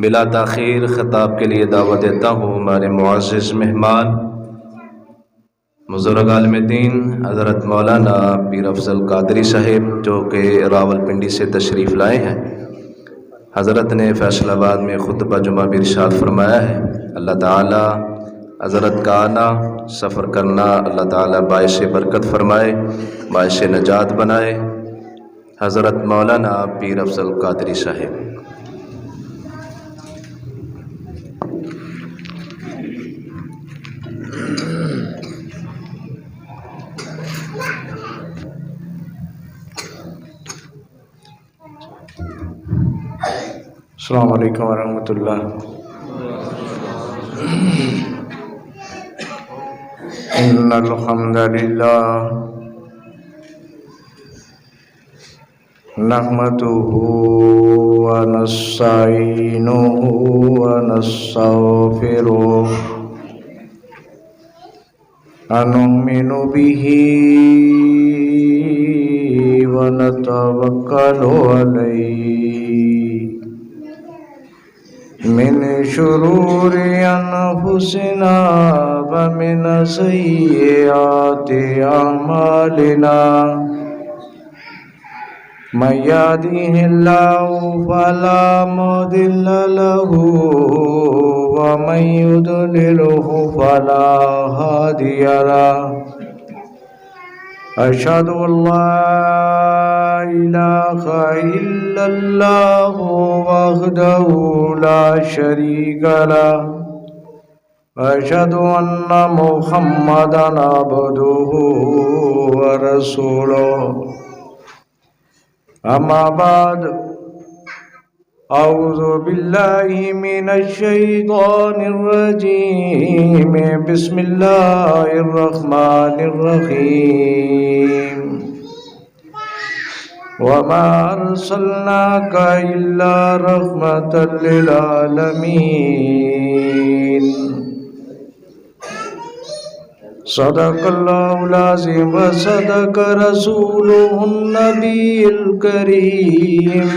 بلا تاخیر خطاب کے لیے دعوت دیتا ہوں ہمارے معزز مہمان بزرگ عالم دین حضرت مولانا پیر افضل قادری صاحب جو کہ راولپنڈی سے تشریف لائے ہیں۔ حضرت نے فیصل آباد میں خطبہ جمعہ بھی ارشاد فرمایا ہے، اللہ تعالی حضرت کا آنا سفر کرنا اللہ تعالی باعث برکت فرمائے، باعث نجات بنائے۔ حضرت مولانا پیر افضل قادری صاحب۔ السلام علیکم ورحمۃ اللہ۔ ان الحمد للہ نحمده ونستعینه ونستغفره ونؤمن به ونتوکل علیہ من شرور انفسنا ومن سیئات اعمالنا من يهده الله فلا مضل له ومن يضلله فلا هادي له أشهد أن لا إله إلا الله وحده لا شريك له وأشهد أن محمدا عبده ورسوله أما بعد أعوذ بالله من الشيطان الرجيم بسم الله الرحمن الرحيم وما أرسلناك إلا رحمة للعالمين صدق الله العظيم وصدق رسوله النبي الكريم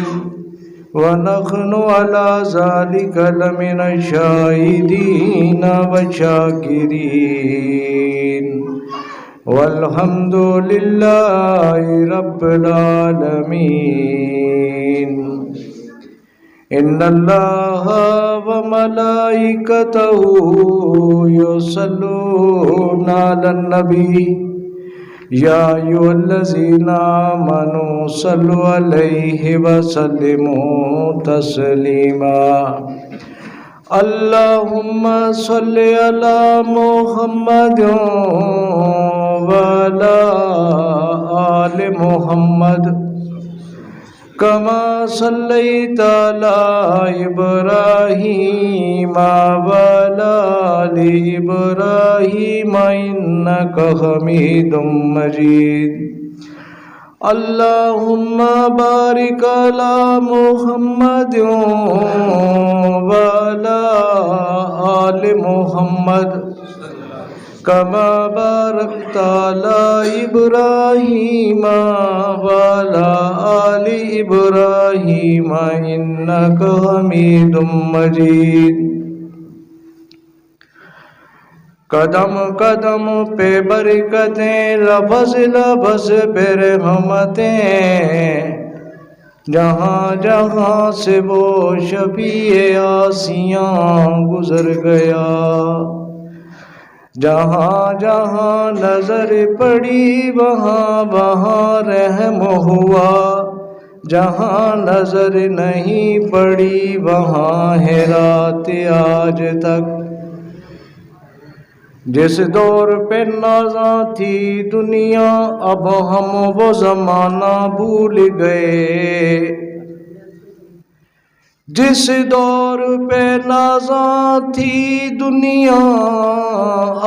ونحن على ذلك لمن الشاهدين والشاكرين والحمد لله رب العالمين إن الله وملائكته يصلون على النبي يا أيها الذين آمنوا صلوا عليه وسلموا تسليما اللهم صل على محمد وعلى آل محمد كما صليت على إبراهيم وعلى آل إبراهيم إنك حميد مجيد اللهم بارك على محمد وعلى آل محمد كما باركت على إبراهيم وعلى آل إبراهيم إنك حميد مجيد قدم قدم پہ برکتیں لفظ لفظ پہ رحمتیں جہاں جہاں سے وہ شفیع آسیاں گزر گیا جہاں جہاں نظر پڑی وہاں وہاں رحم ہوا جہاں نظر نہیں پڑی وہاں ہے رات آج تک جس دور پہ نازاں تھی دنیا اب ہم وہ زمانہ بھول گئے جس دور پہ نازاں تھی دنیا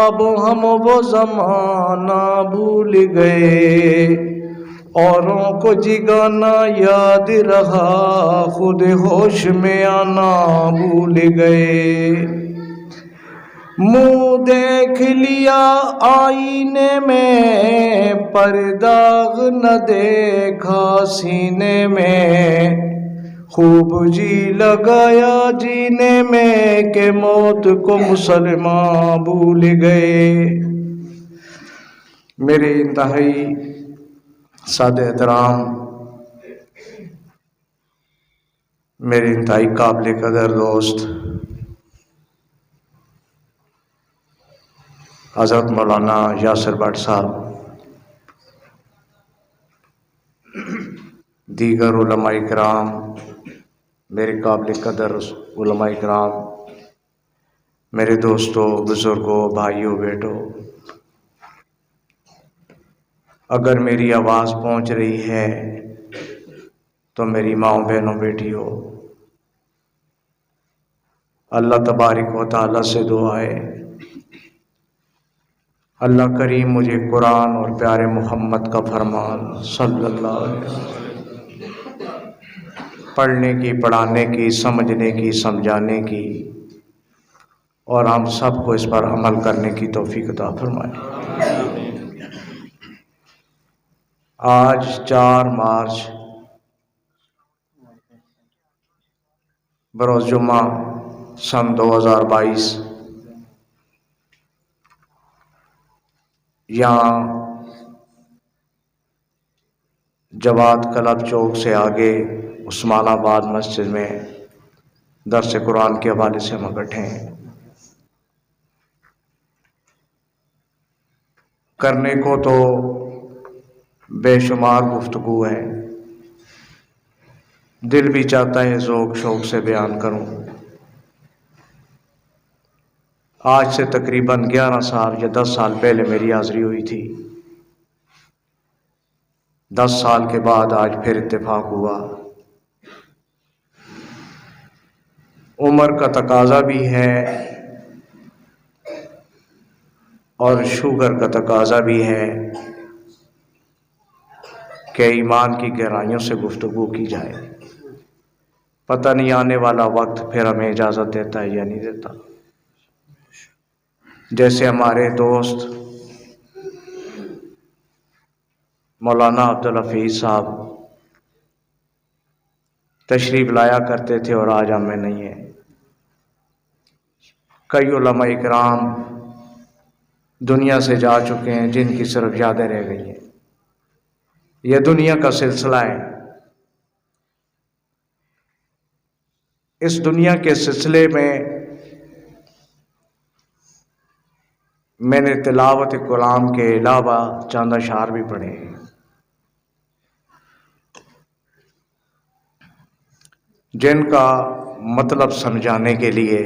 اب ہم وہ زمانہ بھول گئے اوروں کو جگانا یاد رہا خود ہوش میں آنا بھول گئے منہ دیکھ لیا آئینے میں پر داغ نہ دیکھا سینے میں خوب جی لگایا جینے میں کہ موت کو مسلمان بھول گئے۔ میرے انتہائی سادہ احترام، میرے انتہائی قابل قدر دوست حضرت مولانا یاسر بٹ صاحب، دیگر علماء کرام، میرے قابل قدر علماء کرام، میرے دوستوں، بزرگوں، بھائیوں، بیٹوں، اگر میری آواز پہنچ رہی ہے تو میری ماؤں، بہنوں، بیٹیوں، اللہ تبارک و تعالیٰ سے دعا ہے اللہ کریم مجھے قرآن اور پیارے محمد کا فرمان صلی اللہ علیہ وسلم پڑھنے کی، پڑھانے کی، سمجھنے کی، سمجھانے کی، اور ہم سب کو اس پر عمل کرنے کی توفیق عطا فرمائے۔ آج 4 مارچ بروز جمعہ سن 2022 یہاں جواد کلب چوک سے آگے عثمان آباد مسجد میں درس قرآن کے حوالے سے ہم اکٹھے ہیں۔ کرنے کو تو بے شمار گفتگو ہے، دل بھی چاہتا ہے ذوق شوق سے بیان کروں۔ آج سے تقریباً 11 سال یا 10 سال پہلے میری حاضری ہوئی تھی، 10 سال کے بعد آج پھر اتفاق ہوا۔ عمر کا تقاضا بھی ہے اور شوگر کا تقاضا بھی ہے کہ ایمان کی گہرائیوں سے گفتگو کی جائے۔ پتہ نہیں آنے والا وقت پھر ہمیں اجازت دیتا ہے یا نہیں دیتا۔ جیسے ہمارے دوست مولانا عبدالحفیظ صاحب تشریف لایا کرتے تھے اور آج ہم میں نہیں ہے۔ کئی علماء اکرام دنیا سے جا چکے ہیں جن کی صرف یادیں رہ گئی ہیں۔ یہ دنیا کا سلسلہ ہے۔ اس دنیا کے سلسلے میں نے تلاوت کلام کے علاوہ چند اشعار بھی پڑھے ہیں۔ جن کا مطلب سمجھانے کے لیے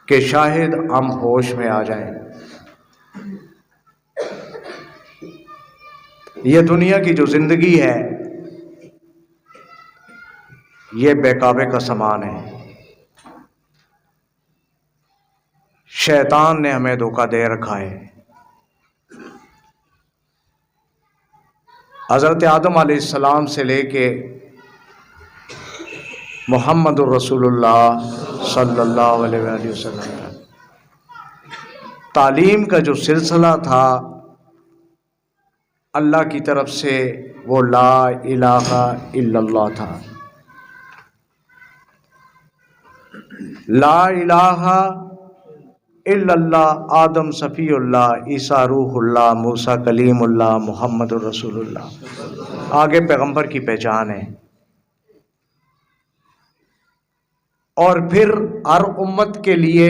کہ شاید ہم ہوش میں آ جائیں۔ یہ دنیا کی جو زندگی ہے یہ بہکاوے کا سامان ہے۔ شیطان نے ہمیں دھوکہ دے رکھا ہے۔ حضرت آدم علیہ السلام سے لے کے محمد الرسول اللہ صلی اللہ علیہ وآلہ وسلم تعلیم کا جو سلسلہ تھا اللہ کی طرف سے وہ لا الہ الا اللہ تھا۔ لا الہ الا اللہ، آدم صفی اللہ، عیسیٰ روح اللہ، موسیٰ کلیم اللہ، محمد الرسول اللہ، آگے پیغمبر کی پہچان ہے۔ اور پھر ہر امت کے لیے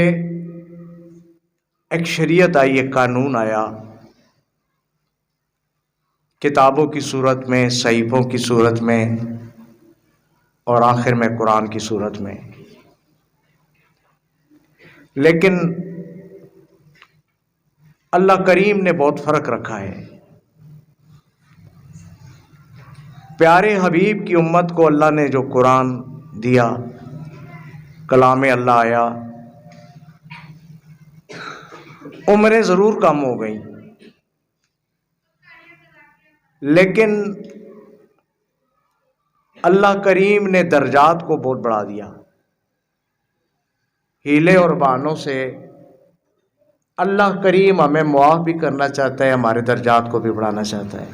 ایک شریعت آئی، ایک قانون آیا، کتابوں کی صورت میں، صحیفوں کی صورت میں، اور آخر میں قرآن کی صورت میں۔ لیکن اللہ کریم نے بہت فرق رکھا ہے۔ پیارے حبیب کی امت کو اللہ نے جو قرآن دیا، کلام اللہ آیا، عمریں ضرور کم ہو گئیں لیکن اللہ کریم نے درجات کو بہت بڑھا دیا۔ ہیلے اور بہانوں سے اللہ کریم ہمیں معاف بھی کرنا چاہتا ہے، ہمارے درجات کو بھی بڑھانا چاہتا ہے۔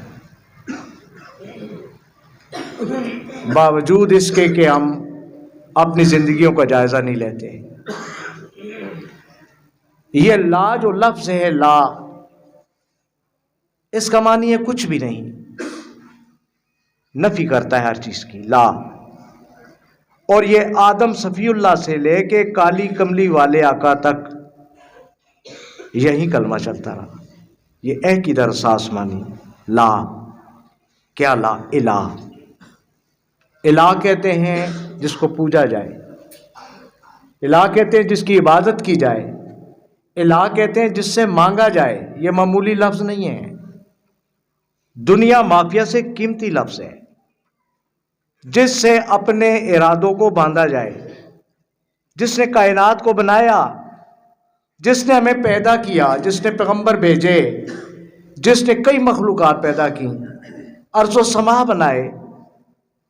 باوجود اس کے کہ ہم اپنی زندگیوں کا جائزہ نہیں لیتے۔ یہ لا جو لفظ ہے لا، اس کا معنی ہے کچھ بھی نہیں، نفی کرتا ہے ہر چیز کی، لا۔ اور یہ آدم صفی اللہ سے لے کے کالی کملی والے آقا تک یہی کلمہ چلتا رہا، یہ اے کی درس آسمانی لا۔ کیا لا؟ الہ۔ الہ کہتے ہیں جس کو پوجا جائے، الہ کہتے ہیں جس کی عبادت کی جائے، الہ کہتے ہیں جس سے مانگا جائے۔ یہ معمولی لفظ نہیں ہے، دنیا مافیا سے قیمتی لفظ ہے، جس سے اپنے ارادوں کو باندھا جائے، جس نے کائنات کو بنایا، جس نے ہمیں پیدا کیا، جس نے پیغمبر بھیجے، جس نے کئی مخلوقات پیدا کی، ارض و سما بنائے،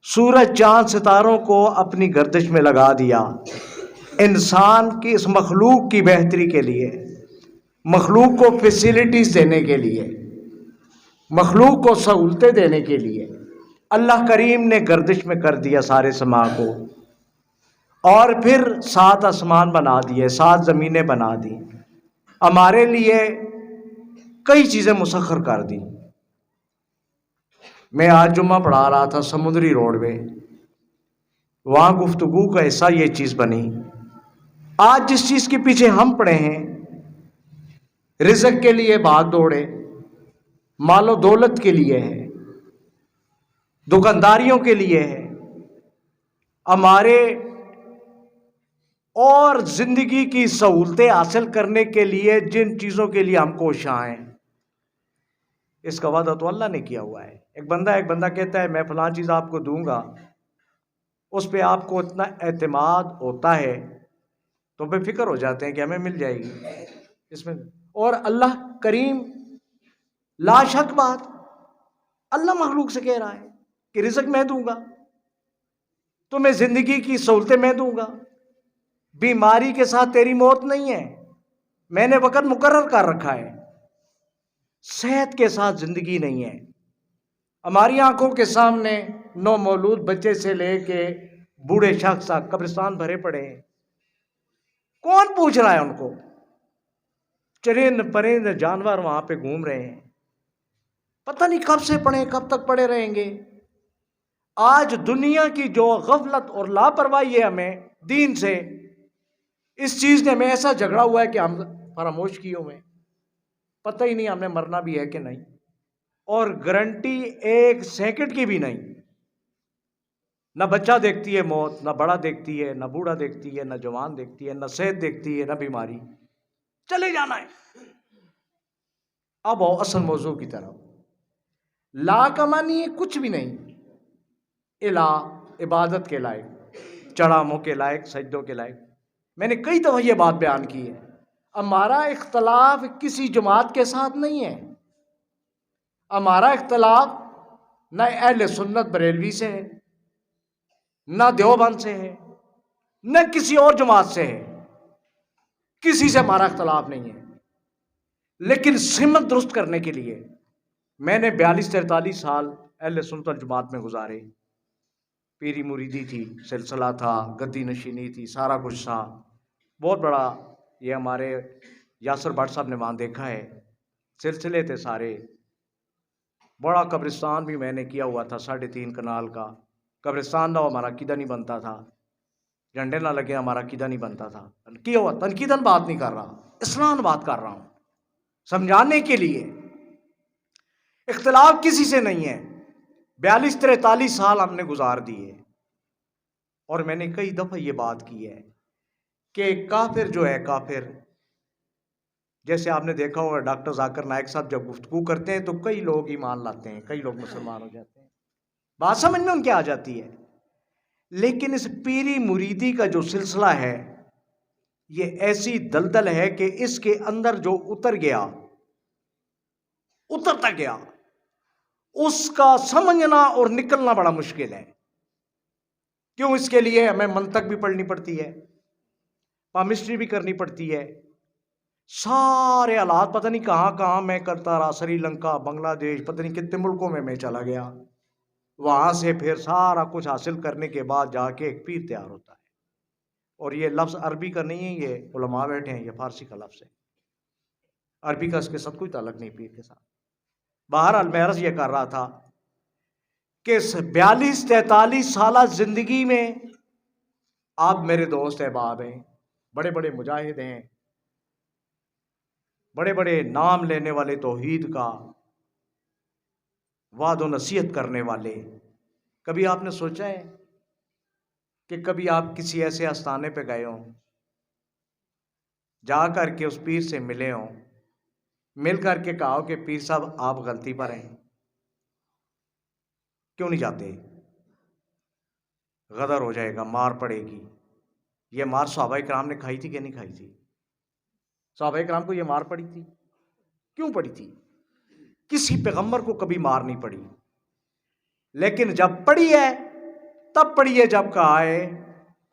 سورج چاند ستاروں کو اپنی گردش میں لگا دیا، انسان کی اس مخلوق کی بہتری کے لیے، مخلوق کو فیسیلیٹیز دینے کے لیے، مخلوق کو سہولتیں دینے کے لیے اللہ کریم نے گردش میں کر دیا سارے سما کو، اور پھر 7 آسمان بنا دیے، 7 زمینیں بنا دی، ہمارے لیے کئی چیزیں مسخر کر دی۔ میں آج جمعہ پڑھا رہا تھا سمندری روڈ پہ، وہاں گفتگو کا حصہ یہ چیز بنی۔ آج جس چیز کے پیچھے ہم پڑے ہیں، رزق کے لیے بھاگ دوڑے، مال و دولت کے لیے ہے، دکانداریوں کے لیے ہے، ہمارے اور زندگی کی سہولتیں حاصل کرنے کے لیے جن چیزوں کے لیے ہم کوشاں ہیں، اس کا وعدہ تو اللہ نے کیا ہوا ہے۔ ایک بندہ کہتا ہے میں فلاں چیز آپ کو دوں گا، اس پہ آپ کو اتنا اعتماد ہوتا ہے تو بے فکر ہو جاتے ہیں کہ ہمیں مل جائے گی اس میں۔ اور اللہ کریم لا شک بات، اللہ مخلوق سے کہہ رہا ہے کہ رزق میں دوں گا، تمہیں زندگی کی سہولتیں میں دوں گا، بیماری کے ساتھ تیری موت نہیں ہے، میں نے وقت مقرر کر رکھا ہے، صحت کے ساتھ زندگی نہیں ہے۔ ہماری آنکھوں کے سامنے نومولود بچے سے لے کے بوڑھے شخص تک قبرستان بھرے پڑے ہیں، کون پوچھ رہا ہے ان کو؟ چرند پرند جانور وہاں پہ گھوم رہے ہیں، پتہ نہیں کب سے پڑے، کب تک پڑے رہیں گے۔ آج دنیا کی جو غفلت اور لاپرواہی ہے ہمیں دین سے، اس چیز نے ہمیں ایسا جھگڑا ہوا ہے کہ ہم فراموش کیے ہوئے، پتہ ہی نہیں ہمیں مرنا بھی ہے کہ نہیں، اور گارنٹی 1 سیکنڈ کی بھی نہیں۔ نہ بچہ دیکھتی ہے موت، نہ بڑا دیکھتی ہے، نہ بوڑھا دیکھتی ہے، نہ جوان دیکھتی ہے، نہ صحت دیکھتی ہے، نہ بیماری، چلے جانا ہے۔ اب آؤ اصل موضوع کی طرف۔ لا کا معنی ہے کچھ بھی نہیں، الہ عبادت کے لائق، چڑھاموں کے لائق، سجدوں کے لائق۔ میں نے کئی دفعہ یہ بات بیان کی ہے، ہمارا اختلاف کسی جماعت کے ساتھ نہیں ہے، ہمارا اختلاف نہ اہل سنت بریلوی سے ہے، نہ دیوبند سے ہے، نہ کسی اور جماعت سے ہے، کسی سے ہمارا اختلاف نہیں ہے۔ لیکن سمت درست کرنے کے لیے میں نے 42-43 سال اہل سنت الجماعت میں گزارے، پیری مریدی تھی، سلسلہ تھا، گدی نشینی تھی، سارا کچھ تھا، بہت بڑا۔ یہ ہمارے یاسر بٹ صاحب نے وہاں دیکھا ہے، سلسلے تھے سارے، بڑا قبرستان بھی میں نے کیا ہوا تھا 3.5 کنال کا۔ قبرستان نہ ہو ہمارا عقیدہ نہیں بنتا تھا، جھنڈے نہ لگے ہمارا عقیدہ نہیں بنتا تھا۔ کیا ہوا؟ تنقیداً بات نہیں کر رہا، اصلاً بات کر رہا ہوں، سمجھانے کے لیے۔ اختلاف کسی سے نہیں ہے، 42-43 سال ہم نے گزار دیے، اور میں نے کئی دفعہ یہ بات کی ہے کہ کافر جو ہے، کافر جیسے آپ نے دیکھا ہوگا ڈاکٹر ذاکر نائک صاحب جب گفتگو کرتے ہیں تو کئی لوگ ایمان لاتے ہیں، کئی لوگ مسلمان ہو جاتے ہیں، بات سمجھ میں ان کے آ جاتی ہے۔ لیکن اس پیری مریدی کا جو سلسلہ ہے یہ ایسی دلدل ہے کہ اس کے اندر جو اترتا گیا اس کا سمجھنا اور نکلنا بڑا مشکل ہے۔ کیوں؟ اس کے لیے ہمیں منطق بھی پڑھنی پڑتی ہے، پامسٹری بھی کرنی پڑتی ہے، سارے حالات پتہ نہیں کہاں کہاں میں کرتا رہا، سری لنکا، بنگلہ دیش، پتہ نہیں کتنے ملکوں میں چلا گیا، وہاں سے پھر سارا کچھ حاصل کرنے کے بعد جا کے ایک پیر تیار ہوتا ہے. اور یہ لفظ عربی کا نہیں ہے، یہ علماء بیٹھے ہیں، یہ فارسی کا لفظ ہے. عربی کا اس کے ساتھ کوئی تعلق نہیں پیر کے ساتھ. بہرحال میں عرض یہ کر رہا تھا کہ 42-43 سالہ زندگی میں آپ میرے دوست احباب ہیں، بڑے بڑے مجاہد ہیں، بڑے بڑے نام لینے والے توحید کا، وعد و نصیحت کرنے والے. کبھی آپ نے سوچا ہے کہ کبھی آپ کسی ایسے آستانے پہ گئے ہوں، جا کر کے اس پیر سے ملے ہوں، مل کر کے کہا کہ پیر صاحب آپ غلطی پر ہیں؟ کیوں نہیں جاتے؟ غدر ہو جائے گا، مار پڑے گی. یہ مار صحابہ کرام نے کھائی تھی کہ نہیں کھائی تھی؟ صحابہ کرام کو یہ مار پڑی تھی. کیوں پڑی تھی؟ کسی پیغمبر کو کبھی مار نہیں پڑی، لیکن جب پڑی ہے تب پڑی ہے جب کہا ہے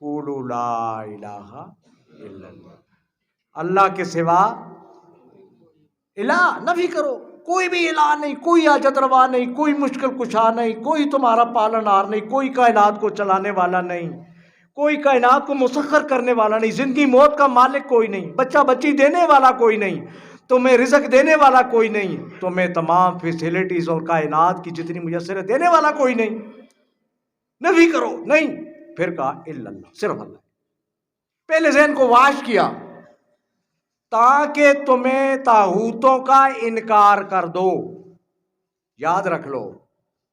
قولوا لا الہ الا اللہ، اللہ کے سوا الہ نفی کرو. کوئی بھی الہ نہیں، کوئی حاجت روا نہیں، کوئی مشکل کشا نہیں، کوئی تمہارا پالنہار نہیں، کوئی کائنات کو چلانے والا نہیں، کوئی کائنات کو مسخر کرنے والا نہیں، زندگی موت کا مالک کوئی نہیں، بچہ بچی دینے والا کوئی نہیں، تمہیں رزق دینے والا کوئی نہیں، تمہیں تمام فیسلٹیز اور کائنات کی جتنی میسر دینے والا کوئی نہیں. نفی کرو نہیں. پھر کہا الا اللہ، صرف اللہ. پہلے ذہن کو واش کیا تاکہ تمہیں طاغوتوں کا انکار کر دو. یاد رکھ لو،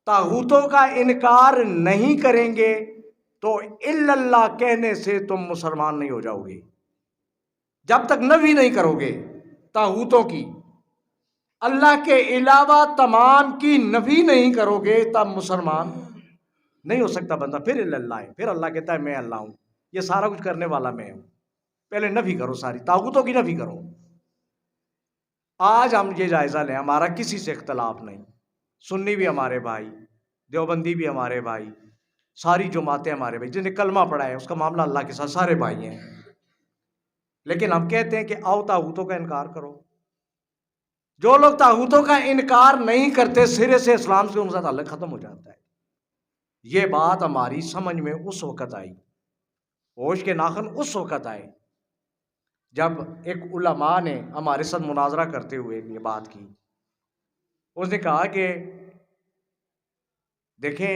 طاغوتوں کا انکار نہیں کریں گے تو الا اللہ کہنے سے تم مسلمان نہیں ہو جاؤ گے. جب تک نفی نہیں کرو گے طاغوتوں کی، اللہ کے علاوہ تمام کی نفی نہیں کرو گے، تب مسلمان نہیں ہو سکتا بندہ. پھر الا اللہ ہے، پھر اللہ کہتا ہے میں اللہ ہوں، یہ سارا کچھ کرنے والا میں ہوں. پہلے نفی کرو، ساری طاغوتوں کی نفی کرو. آج ہم یہ جائزہ لیں، ہمارا کسی سے اختلاف نہیں، سنی بھی ہمارے بھائی، دیوبندی بھی ہمارے بھائی، ساری جماعتیں ہمارے بھائی، جس نے کلمہ پڑھا ہے اس کا معاملہ اللہ کے ساتھ سارے بھائی ہیں. لیکن ہم کہتے ہیں کہ آؤ طاغوتوں کا انکار کرو. جو لوگ طاغوتوں کا انکار نہیں کرتے سرے سے اسلام سے ان کا تعلق ختم ہو جاتا ہے. یہ بات ہماری سمجھ میں اس وقت آئی، ہوش کے ناخن اس وقت آئے جب ایک علماء نے ہمارے ساتھ مناظرہ کرتے ہوئے یہ بات کی. اس نے کہا کہ دیکھیں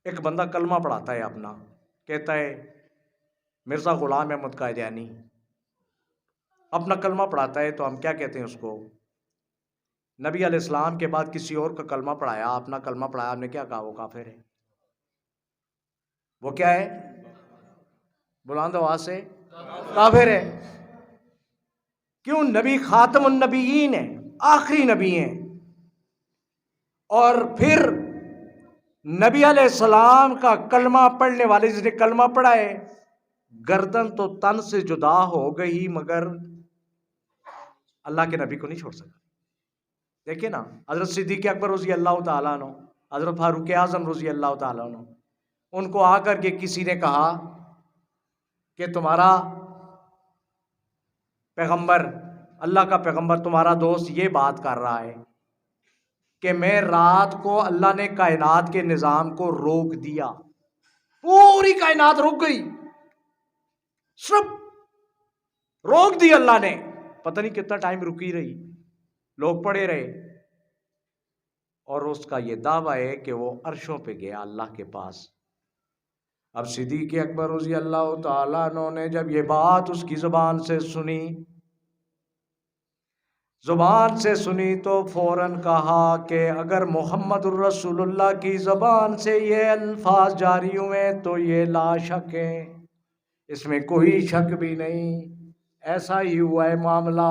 ایک بندہ کلمہ پڑھاتا ہے اپنا، کہتا ہے مرزا غلام احمد قادیانی، اپنا کلمہ پڑھاتا ہے تو ہم کیا کہتے ہیں اس کو؟ نبی علیہ السلام کے بعد کسی اور کا کلمہ پڑھایا، اپنا کلمہ پڑھایا، ہم نے کیا کہا؟ وہ کافر ہے. وہ کیا ہے؟ بلند آواز سے کافر ہے. کیوں؟ نبی خاتم النبیین ہے، آخری نبی ہیں. اور پھر نبی علیہ السلام کا کلمہ پڑھنے والے جس نے کلمہ پڑھا ہے، گردن تو تن سے جدا ہو گئی مگر اللہ کے نبی کو نہیں چھوڑ سکا. دیکھیں نا، حضرت صدیق اکبر رضی اللہ تعالیٰ عنہ، حضرت فاروق اعظم رضی اللہ تعالیٰ عنہ، ان کو آ کر کے کسی نے کہا کہ تمہارا پیغمبر، اللہ کا پیغمبر، تمہارا دوست یہ بات کر رہا ہے کہ میں رات کو اللہ نے کائنات کے نظام کو روک دیا، پوری کائنات رک گئی، صرف روک دی اللہ نے. پتہ نہیں کتنا ٹائم رکی رہی، لوگ پڑے رہے. اور اس کا یہ دعویٰ ہے کہ وہ عرشوں پہ گیا اللہ کے پاس. اب صدیق اکبر رضی اللہ تعالیٰ عنہ نے جب یہ بات اس کی زبان سے سنی تو فوراً کہا کہ اگر محمد الرسول اللہ کی زبان سے یہ الفاظ جاری ہوئے تو یہ لا شک ہے، اس میں کوئی شک بھی نہیں، ایسا ہی ہوا ہے معاملہ.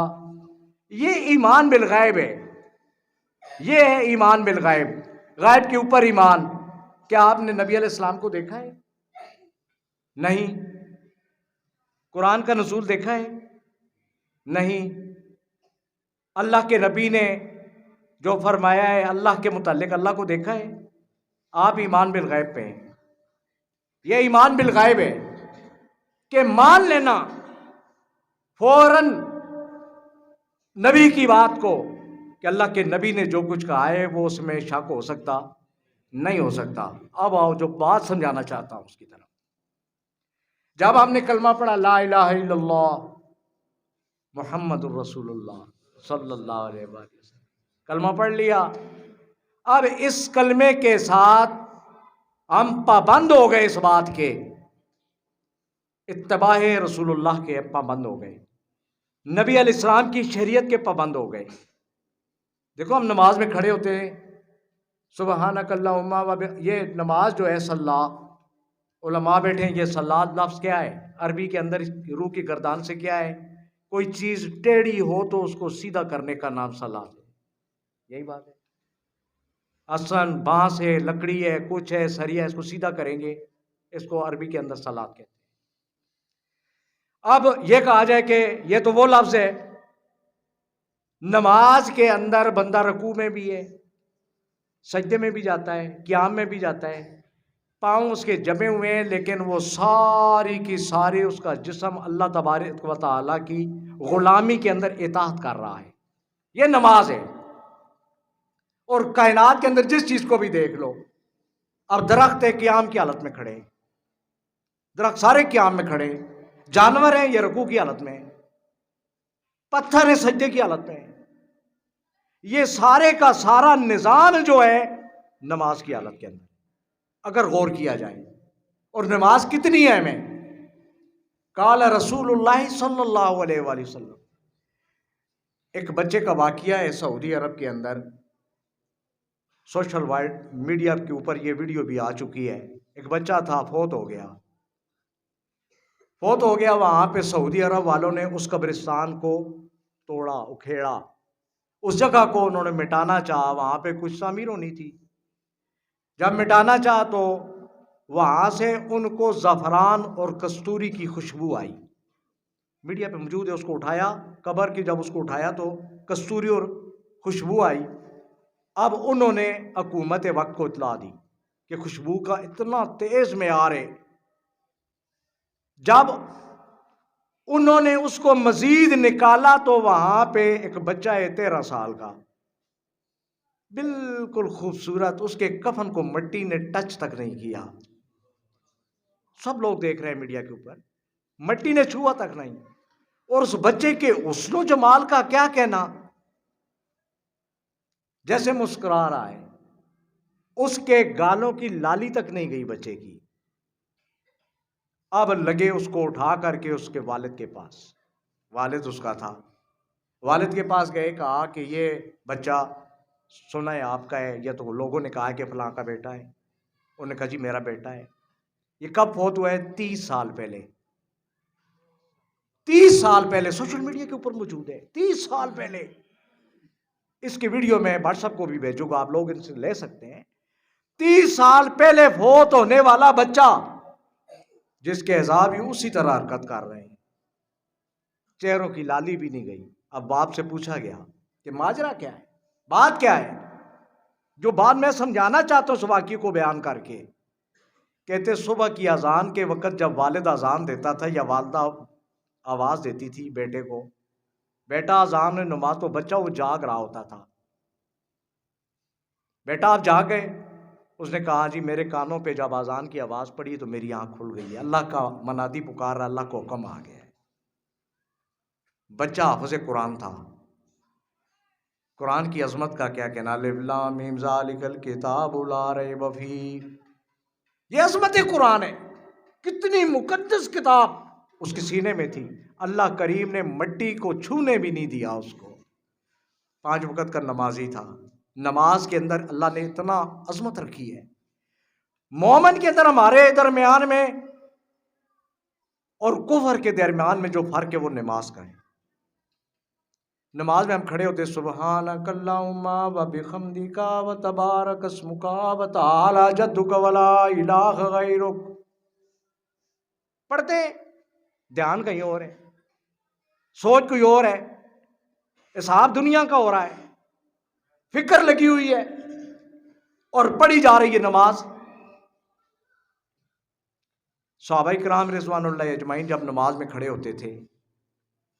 یہ ایمان بالغیب ہے، یہ ہے ایمان بالغیب، غیب کے اوپر ایمان. کیا آپ نے نبی علیہ السلام کو دیکھا ہے؟ نہیں. قرآن کا نزول دیکھا ہے؟ نہیں. اللہ کے نبی نے جو فرمایا ہے اللہ کے متعلق، اللہ کو دیکھا ہے؟ آپ ایمان بالغیب پہ ہیں. یہ ایمان بالغیب ہے کہ مان لینا فوراً نبی کی بات کو کہ اللہ کے نبی نے جو کچھ کہا ہے وہ اس میں شک ہو سکتا نہیں ہو سکتا۔ اب آؤ جو بات سمجھانا چاہتا ہوں اس کی طرف۔ جب ہم نے کلمہ پڑھا لا الہ الا اللہ محمد الرسول اللہ صلی اللہ علیہ وسلم، کلمہ پڑھ لیا، اب اس کلمے کے ساتھ ہم پابند ہو گئے اس بات کے، اتباع رسول اللہ کے پابند ہو گئے، نبی علیہ السلام کی شریعت کے پابند ہو گئے۔ دیکھو ہم نماز میں کھڑے ہوتے ہیں، سبحانک اللہم یہ نماز جو ہے صلاح، علماء بیٹھے ہیں، یہ صلاح لفظ کیا ہے عربی کے اندر؟ روح کی گردان سے کیا ہے؟ کوئی چیز ٹیڑھی ہو تو اس کو سیدھا کرنے کا نام صلاح ہے، یہی بات ہے۔ اصلاً بانس ہے، لکڑی ہے، کچھ ہے، سریا ہے، اس کو سیدھا کریں گے، اس کو عربی کے اندر صلاح کہتے ہیں۔ اب یہ کہا جائے کہ یہ تو وہ لفظ ہے، نماز کے اندر بندہ رکوع میں بھی ہے، سجدے میں بھی جاتا ہے، قیام میں بھی جاتا ہے، پاؤں اس کے جمے ہوئے ہیں، لیکن وہ ساری کی ساری اس کا جسم اللہ تبارک و تعالیٰ کی غلامی کے اندر اطاعت کر رہا ہے، یہ نماز ہے۔ اور کائنات کے اندر جس چیز کو بھی دیکھ لو، اب درخت ہے قیام کی حالت میں کھڑے، درخت سارے قیام میں کھڑے، جانور ہیں یہ رکوع کی حالت میں، پتھر ہیں سجدے کی حالت میں، یہ سارے کا سارا نظام جو ہے نماز کی حالت کے اندر اگر غور کیا جائے۔ اور نماز کتنی ہے ہمیں؟ قال رسول اللہ صلی اللہ علیہ وآلہ وسلم، ایک بچے کا واقعہ ہے سعودی عرب کے اندر، سوشل میڈیا کے اوپر یہ ویڈیو بھی آ چکی ہے۔ ایک بچہ تھا، فوت ہو گیا، وہاں پہ سعودی عرب والوں نے اس قبرستان کو توڑا، اکھیڑا، اس جگہ کو انہوں نے مٹانا چاہا، وہاں پہ کچھ تعمیر ہونی تھی، جب مٹانا چاہا تو وہاں سے ان کو زعفران اور کستوری کی خوشبو آئی، میڈیا پہ موجود ہے، اس کو اٹھایا قبر کی، جب اس کو اٹھایا تو کستوری اور خوشبو آئی۔ اب انہوں نے حکومت وقت کو اطلاع دی کہ خوشبو کا اتنا تیز معیار ہے، جب انہوں نے اس کو مزید نکالا تو وہاں پہ ایک بچہ ہے 13 سال کا، بالکل خوبصورت، اس کے کفن کو مٹی نے ٹچ تک نہیں کیا، سب لوگ دیکھ رہے ہیں میڈیا کے اوپر، مٹی نے چھوا تک نہیں، اور اس بچے کے حسن و جمال کا کیا کہنا، جیسے مسکرا رہا ہے، اس کے گالوں کی لالی تک نہیں گئی بچے کی۔ اب لگے اس کو اٹھا کر کے اس کے والد کے پاس، والد اس کا تھا، والد کے پاس گئے، کہا کہ یہ بچہ سنا ہے آپ کا ہے، یہ تو لوگوں نے کہا ہے کہ فلاں کا بیٹا ہے، انہوں نے کہا جی میرا بیٹا ہے۔ یہ کب فوت ہوا ہے؟ 30 سال پہلے، 30 سال پہلے، سوشل میڈیا کے اوپر موجود ہے، 30 سال پہلے، اس کی ویڈیو میں واٹس ایپ کو بھی بھیجوں گا، آپ لوگ ان سے لے سکتے ہیں۔ 30 سال پہلے فوت ہونے والا بچہ جس کے اعضاء بھی اسی طرح حرکت کر رہے ہیں، چہروں کی لالی بھی نہیں گئی۔ اب باپ سے پوچھا گیا کہ ماجرا کیا ہے، بات کیا ہے؟ جو بات میں سمجھانا چاہتا ہوں اس واقعے کو بیان کر کے، کہتے صبح کی اذان کے وقت جب والد اذان دیتا تھا یا والدہ آواز دیتی تھی بیٹے کو، بیٹا اذان میں نماز، تو بچہ وہ جاگ رہا ہوتا تھا، بیٹا آپ جاگ گئے؟ اس نے کہا جی میرے کانوں پہ جب اذان کی آواز پڑی تو میری آنکھ کھل گئی ہے، اللہ کا منادی پکار رہا، اللہ کو حکم آ گیا ہے۔ بچہ حافظ قرآن تھا، قرآن کی عظمت کا کیا کہنا، الف لام میم ذالک الکتاب لا ریب فیہ، یہ عظمت قرآن ہے، کتنی مقدس کتاب اس کے سینے میں تھی، اللہ کریم نے مٹی کو چھونے بھی نہیں دیا اس کو، 5 وقت کا نمازی تھا۔ نماز کے اندر اللہ نے اتنا عظمت رکھی ہے، مومن کے اندر ہمارے درمیان میں اور کفر کے درمیان میں جو فرق ہے وہ نماز کا ہے۔ نماز میں ہم کھڑے ہوتے سبحانک اللہم و بحمدک و تبارک اسمک و تعالی جدک ولا الہ غیرک، پڑھتے دھیان کہیں اور ہے، سوچ کوئی اور ہے، حساب دنیا کا ہو رہا ہے، فکر لگی ہوئی ہے، اور پڑھی جا رہی ہے نماز۔ صحابہ کرام رضوان اللہ اجمعین جب نماز میں کھڑے ہوتے تھے،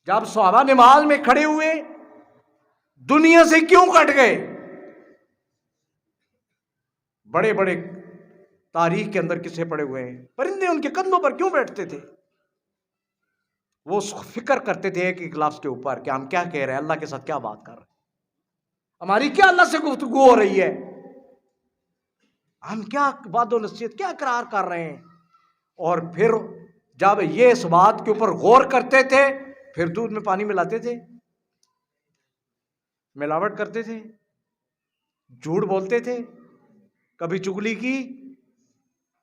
جب صحابہ نماز میں کھڑے ہوئے دنیا سے کیوں کٹ گئے؟ بڑے بڑے تاریخ کے اندر قصے پڑے ہوئے ہیں، پرندے ان کے کندھوں پر کیوں بیٹھتے تھے؟ وہ فکر کرتے تھے ایک ایک لفظ کے اوپر کہ ہم کیا کہہ رہے ہیں، اللہ کے ساتھ کیا بات کر رہے ہیں، ہماری کیا اللہ سے گفتگو ہو رہی ہے، ہم کیا وعد و نصیحت کیا اقرار کر رہے ہیں۔ اور پھر جب یہ اس بات کے اوپر غور کرتے تھے پھر دودھ میں پانی ملاتے تھے، ملاوٹ کرتے تھے، جھوٹ بولتے تھے، کبھی چگلی کی،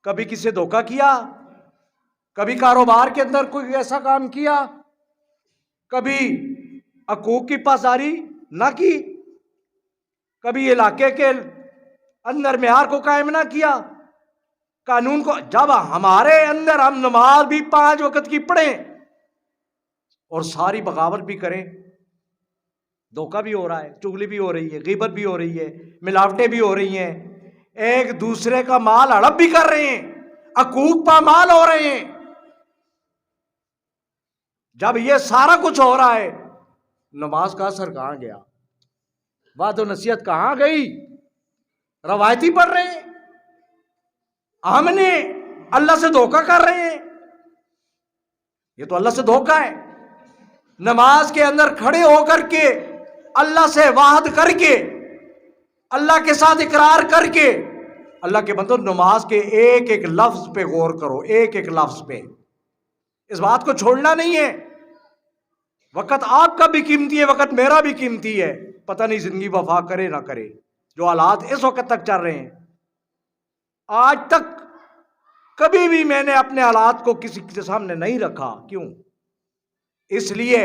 کبھی کسی سے دھوکہ کیا، کبھی کاروبار کے اندر کوئی ایسا کام کیا، کبھی حقوق کی پاسداری نہ کی، کبھی علاقے کے اندر معیار کو قائم نہ کیا، قانون کو۔ جب ہمارے اندر ہم نماز بھی 5 وقت کی پڑھیں اور ساری بغاوت بھی کریں، دھوکہ بھی ہو رہا ہے، چگلی بھی ہو رہی ہے، غیبت بھی ہو رہی ہے، ملاوٹیں بھی ہو رہی ہیں، ایک دوسرے کا مال ہڑپ بھی کر رہے ہیں، حقوق پامال ہو رہے ہیں، جب یہ سارا کچھ ہو رہا ہے نماز کا اثر کہاں گیا؟ وعد و نصیحت کہاں گئی؟ روایتی پڑھ رہے ہیں، ہم نے اللہ سے دھوکہ کر رہے ہیں، یہ تو اللہ سے دھوکہ ہے۔ نماز کے اندر کھڑے ہو کر کے اللہ سے وعد کر کے اللہ کے ساتھ اقرار کر کے، اللہ کے بندو نماز کے ایک ایک لفظ پہ غور کرو، ایک ایک لفظ پہ، اس بات کو چھوڑنا نہیں ہے۔ وقت آپ کا بھی قیمتی ہے، وقت میرا بھی قیمتی ہے، پتہ نہیں زندگی وفا کرے نہ کرے۔ جو حالات اس وقت تک چل رہے ہیں، آج تک کبھی بھی میں نے اپنے حالات کو کسی کے سامنے نہیں رکھا، کیوں؟ اس لیے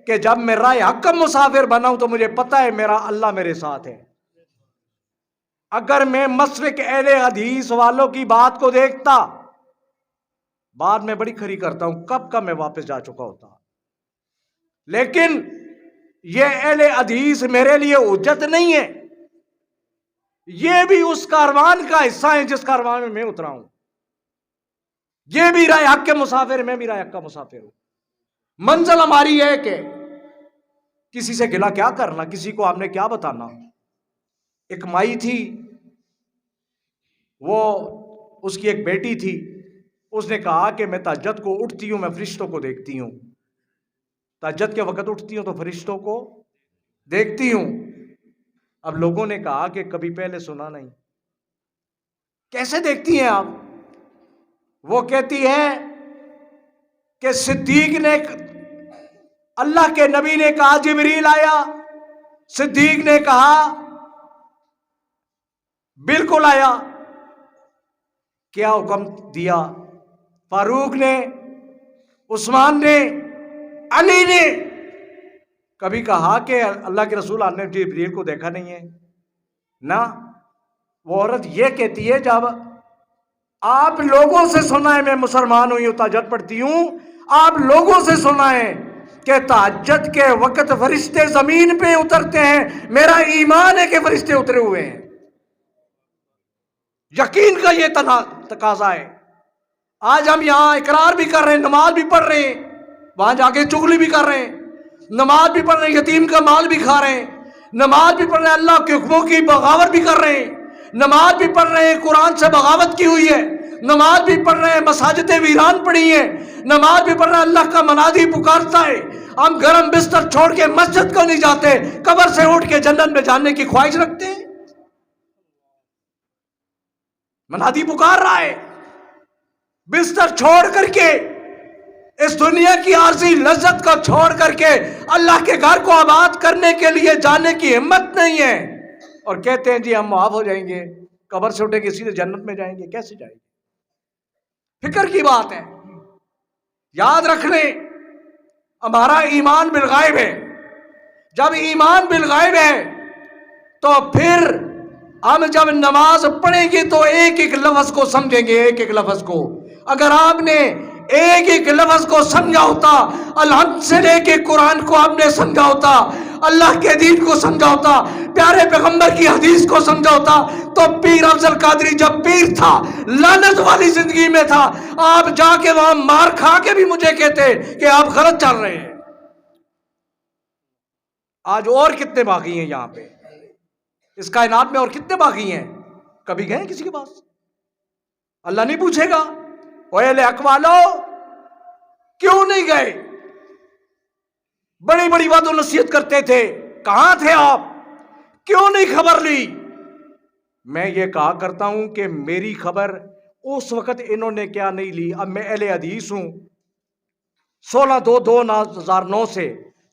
کہ جب میں راہ حق کا مسافر بنا ہوں تو مجھے پتا ہے میرا اللہ میرے ساتھ ہے۔ اگر میں مسلک اہل حدیث والوں کی بات کو دیکھتا، بعد میں بڑی کھری کرتا ہوں کب کا میں واپس جا چکا ہوتا، لیکن یہ اہل حدیث میرے لیے حجت نہیں ہے، یہ بھی اس کاروان کا حصہ ہے جس کاروان میں اترا ہوں، یہ بھی راہ حق کے مسافر، میں بھی راہ حق کا مسافر ہوں۔ منزل ہماری ہے کہ کسی سے گلا کیا کرنا، کسی کو ہم نے کیا بتانا۔ ایک مائی تھی، وہ اس کی ایک بیٹی تھی، اس نے کہا کہ میں تہجد کو اٹھتی ہوں، میں فرشتوں کو دیکھتی ہوں، تہجد کے وقت اٹھتی ہوں تو فرشتوں کو دیکھتی ہوں۔ اب لوگوں نے کہا کہ کبھی پہلے سنا نہیں، کیسے دیکھتی ہیں آپ؟ وہ کہتی ہے کہ صدیق نے، اللہ کے نبی نے کہا جبریل آیا، صدیق نے کہا بالکل آیا، کیا حکم دیا؟ فاروق نے، عثمان نے، علی نے کبھی کہا کہ اللہ کے رسول نے جبریل کو دیکھا نہیں ہے؟ نہ۔ وہ عورت یہ کہتی ہے جب آپ لوگوں سے سنا ہے، میں مسلمان ہوں، تہجد پڑھتی ہوں، آپ لوگوں سے سنا ہے کہ تہجد کے وقت فرشتے زمین پہ اترتے ہیں، میرا ایمان ہے کہ فرشتے اترے ہوئے ہیں، یقین کا یہ تقاضا ہے۔ آج ہم یہاں اقرار بھی کر رہے ہیں، نماز بھی پڑھ رہے ہیں، وہاں جا کے چغلی بھی کر رہے ہیں، نماز بھی پڑھ رہے ہیں، یتیم کا مال بھی کھا رہے ہیں، نماز بھی پڑھ رہے ہیں، اللہ کے حکموں کی بغاوت بھی کر رہے ہیں، نماز بھی پڑھ رہے ہیں، قرآن سے بغاوت کی ہوئی ہے، نماز بھی پڑھ رہے ہیں، مساجدیں ویران پڑی ہیں، نماز بھی پڑھ رہے ہیں، اللہ کا منادی پکارتا ہے، ہم گرم بستر چھوڑ کے مسجد کو نہیں جاتے، قبر سے اٹھ کے جنت میں جانے کی خواہش رکھتے ہیں۔ منادی پکار رہا ہے، بستر چھوڑ کر کے، اس دنیا کی عارضی لذت کو چھوڑ کر کے اللہ کے گھر کو آباد کرنے کے لیے جانے کی ہمت نہیں ہے، اور کہتے ہیں جی ہم معاف ہو جائیں گے، قبر سے اٹھیں گے سیدھے جنت میں جائیں گے۔ کیسے جائیں گے؟ فکر کی بات ہے۔ یاد رکھ لیں ہمارا ایمان بالغیب ہے، جب ایمان بالغیب ہے تو پھر ہم جب نماز پڑھیں گے تو ایک ایک لفظ کو سمجھیں گے، ایک ایک لفظ کو۔ اگر آپ نے ایک ایک لفظ کو سمجھا ہوتا، الحمد سے لے کے قرآن کو آپ نے سمجھا ہوتا، اللہ کے دین کو سمجھا ہوتا، پیارے پیغمبر کی حدیث کو سمجھا ہوتا، تو پیر افضل قادری جب پیر تھا، لعنت والی زندگی میں تھا، آپ جا کے وہاں مار کھا کے بھی مجھے کہتے کہ آپ غلط چل رہے ہیں۔ آج اور کتنے باقی ہیں یہاں پہ، اس کائنات میں اور کتنے باقی ہیں؟ کبھی گئے کسی کے پاس؟ اللہ نہیں پوچھے گا اے اہل حق والو کیوں نہیں گئے؟ بڑی بڑی وعد و نصیحت کرتے تھے، کہاں تھے آپ؟ کیوں نہیں خبر لی؟ میں یہ کہا کرتا ہوں کہ میری خبر اس وقت انہوں نے کیا نہیں لی؟ اب میں اہل حدیث ہوں، 16/2/2009 سے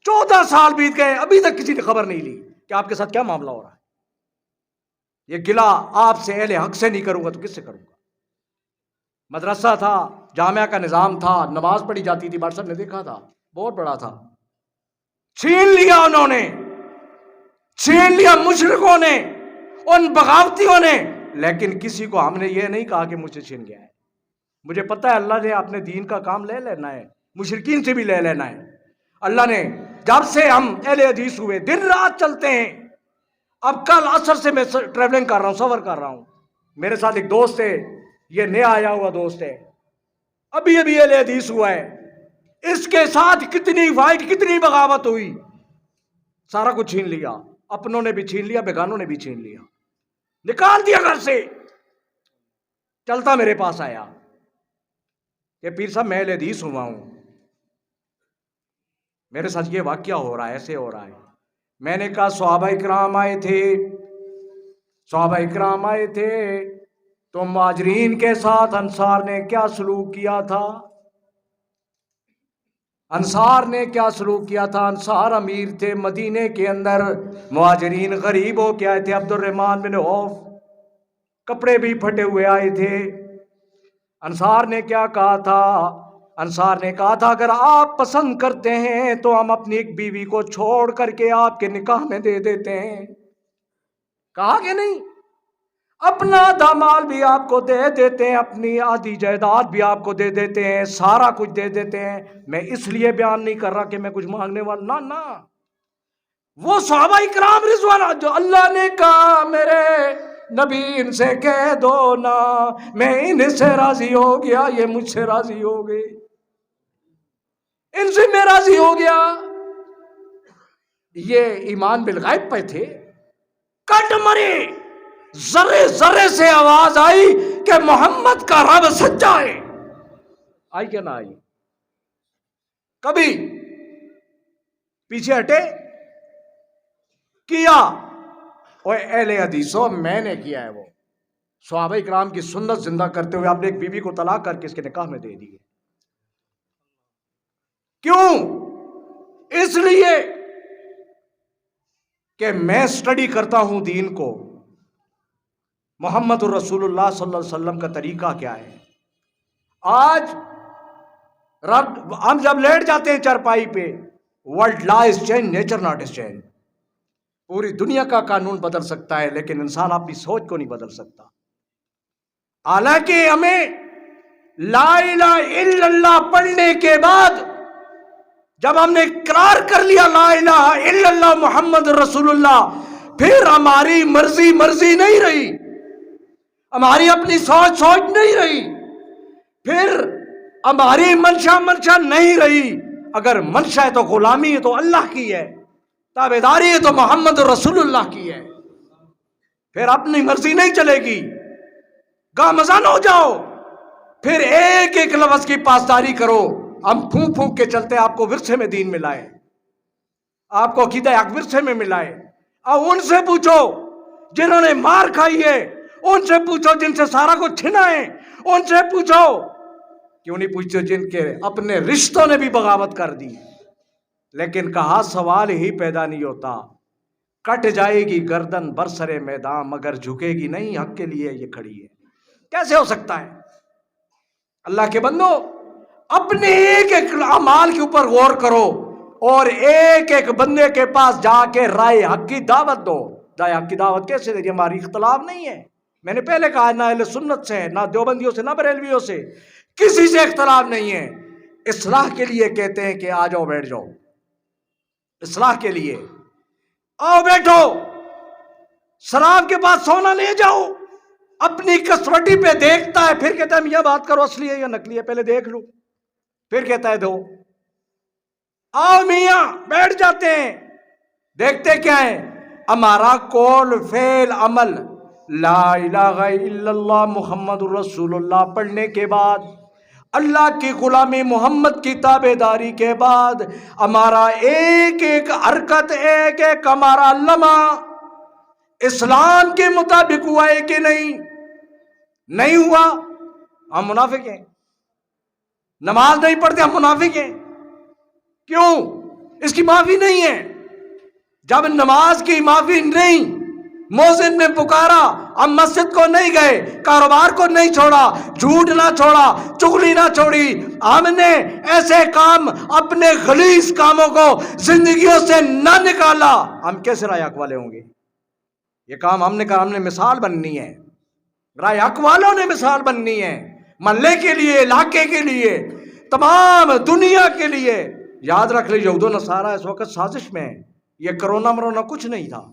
14 سال بیت گئے، ابھی تک کسی نے خبر نہیں لی کہ آپ کے ساتھ کیا معاملہ ہو رہا ہے۔ یہ گلہ آپ سے اہل حق سے نہیں کروں گا تو کس سے کروں گا؟ مدرسہ تھا، جامعہ کا نظام تھا، نماز پڑھی جاتی تھی، بادشاہ نے دیکھا تھا، بہت بڑا تھا، چھین لیا انہوں نے، چھین لیا مشرکوں نے، ان بغاوتیوں نے، لیکن کسی کو ہم نے یہ نہیں کہا کہ مجھ سے چھین گیا ہے۔ مجھے پتہ ہے اللہ نے اپنے دین کا کام لے لینا ہے، مشرکین سے بھی لے لینا ہے۔ اللہ نے جب سے ہم اہل حدیث ہوئے دن رات چلتے ہیں۔ اب کل عصر سے میں ٹریولنگ کر رہا ہوں، سفر کر رہا ہوں، میرے ساتھ ایک دوست ہے، یہ نیا آیا ہوا دوست ہے، ابھی اہل حدیث ہوا ہے، اس کے ساتھ کتنی فائٹ، کتنی بغاوت ہوئی، سارا کچھ چھین لیا، اپنوں نے بھی چھین لیا، بیگانوں نے بھی چھین لیا، نکال دیا گھر سے۔ چلتا میرے پاس آیا کہ پیر صاحب میں اہل حدیث ہوا ہوں، میرے ساتھ یہ واقعہ ہو رہا ہے، ایسے ہو رہا ہے۔ میں نے کہا صحابہ اکرام آئے تھے، صحابہ اکرام آئے تھے تو مہاجرین کے ساتھ انصار نے کیا سلوک کیا تھا؟ انصار نے کیا سلوک کیا تھا؟ انصار امیر تھے مدینے کے اندر، مہاجرین غریب ہو کے آئے تھے، عبد الرحمن بن عوف کپڑے بھی پھٹے ہوئے آئے تھے۔ انصار نے کیا کہا تھا؟ انصار نے کہا تھا اگر آپ پسند کرتے ہیں تو ہم اپنی ایک بیوی کو چھوڑ کر کے آپ کے نکاح میں دے دیتے ہیں۔ کہا کہ نہیں؟ اپنا دامال بھی آپ کو دے دیتے ہیں، اپنی آدھی جائیداد بھی آپ کو دے دیتے ہیں، سارا کچھ دے دیتے ہیں۔ میں اس لیے بیان نہیں کر رہا کہ میں کچھ مانگنے والا، نہ وہ صحابہ اکرام رضوان جو اللہ نے کہا میرے نبی ان سے کہہ دو نا میں ان سے راضی ہو گیا، یہ مجھ سے راضی ہو گئے، ان سے میں راضی ہو گیا۔ یہ ایمان بالغیب پہ تھے، کٹ مرے، ذرے ذرے سے آواز آئی کہ محمد کا رب سچا ہے، آئی کیا نہ آئی؟ کبھی پیچھے ہٹے؟ کیا؟ اور اہل حدیثوں میں نے کیا ہے، وہ صحابہ اکرام کی سنت زندہ کرتے ہوئے آپ نے ایک بیوی کو طلاق کر کے اس کے نکاح میں دے دی ہے۔ کیوں؟ اس لیے کہ میں سٹڈی کرتا ہوں دین کو، محمد الرسول اللہ صلی اللہ علیہ وسلم کا طریقہ کیا ہے۔ آج ہم جب لیٹ جاتے ہیں چارپائی پہ، world law is change, nature not is change. پوری دنیا کا قانون بدل سکتا ہے لیکن انسان اپنی سوچ کو نہیں بدل سکتا۔ حالانکہ ہمیں لا الہ الا اللہ پڑھنے کے بعد جب ہم نے اقرار کر لیا لا الہ الا اللہ محمد رسول اللہ، پھر ہماری مرضی نہیں رہی، ہماری اپنی سوچ نہیں رہی، پھر ہماری منشا نہیں رہی۔ اگر منشا ہے تو غلامی ہے تو اللہ کی ہے، تابعداری ہے تو محمد رسول اللہ کی ہے، پھر اپنی مرضی نہیں چلے گی، گامزن ہو جاؤ، پھر ایک ایک لفظ کی پاسداری کرو۔ ہم پھونک کے چلتے آپ کو ورثے میں دین ملائے، آپ کو عقیدہ حق ورثے میں ملائے۔ اب ان سے پوچھو جنہوں نے مار کھائی ہے، ان سے پوچھو جن سے سارا کچھ چھنا ہے، ان سے پوچھو، کیوں نہیں پوچھتے جن کے اپنے رشتوں نے بھی بغاوت کر دی؟ لیکن کہا سوال ہی پیدا نہیں ہوتا، کٹ جائے گی گردن برسرے میدان مگر جھکے گی نہیں، حق کے لیے یہ کھڑی ہے۔ کیسے ہو سکتا ہے؟ اللہ کے بندو اپنے ایک ایک اعمال کے اوپر غور کرو اور ایک ایک بندے کے پاس جا کے رائے حق کی دعوت دو۔ رائے حق کی دعوت کیسے دے؟ ہماری اختلاف نہیں ہے، میں نے پہلے کہا نہ اہل سنت سے، نہ دیوبندیوں سے، نہ بریلویوں سے، کسی سے اختلاف نہیں ہے۔ اصلاح کے لیے کہتے ہیں کہ آ جاؤ بیٹھ جاؤ، اصلاح کے لیے آؤ بیٹھو، شراب کے پاس سونا لے جاؤ، اپنی کسوٹی پہ دیکھتا ہے، پھر کہتا ہے میاں بات کرو اصلی ہے یا نقلی ہے، پہلے دیکھ لو، پھر کہتا ہے دو۔ آؤ میاں بیٹھ جاتے ہیں، دیکھتے کیا ہیں؟ ہمارا قول فعل عمل لا الہ الا اللہ محمد الرسول اللہ پڑھنے کے بعد، اللہ کی غلامی محمد کی تابعداری کے بعد، ہمارا ایک ایک حرکت، ایک ایک ہمارا لمحہ اسلام کے مطابق ہوا ہے کہ نہیں ہوا، ہم منافق ہیں۔ نماز نہیں پڑھتے ہم منافق ہیں، کیوں؟ اس کی معافی نہیں ہے۔ جب نماز کی معافی نہیں، مؤذن نے پکارا، ہم مسجد کو نہیں گئے، کاروبار کو نہیں چھوڑا، جھوٹ نہ چھوڑا، چغلی نہ چھوڑی، ہم نے ایسے کام، اپنے غلیظ کاموں کو زندگیوں سے نہ نکالا، ہم کیسے رائے حق والے ہوں گے؟ یہ کام ہم نے کہا، ہم نے مثال بننی ہے، رائے حق والوں نے مثال بننی ہے، محلے کے لیے، علاقے کے لیے، تمام دنیا کے لیے۔ یاد رکھ لیں، یہود و نصارہ اس وقت سازش میں ہے۔ یہ کرونا مرونا کچھ نہیں تھا۔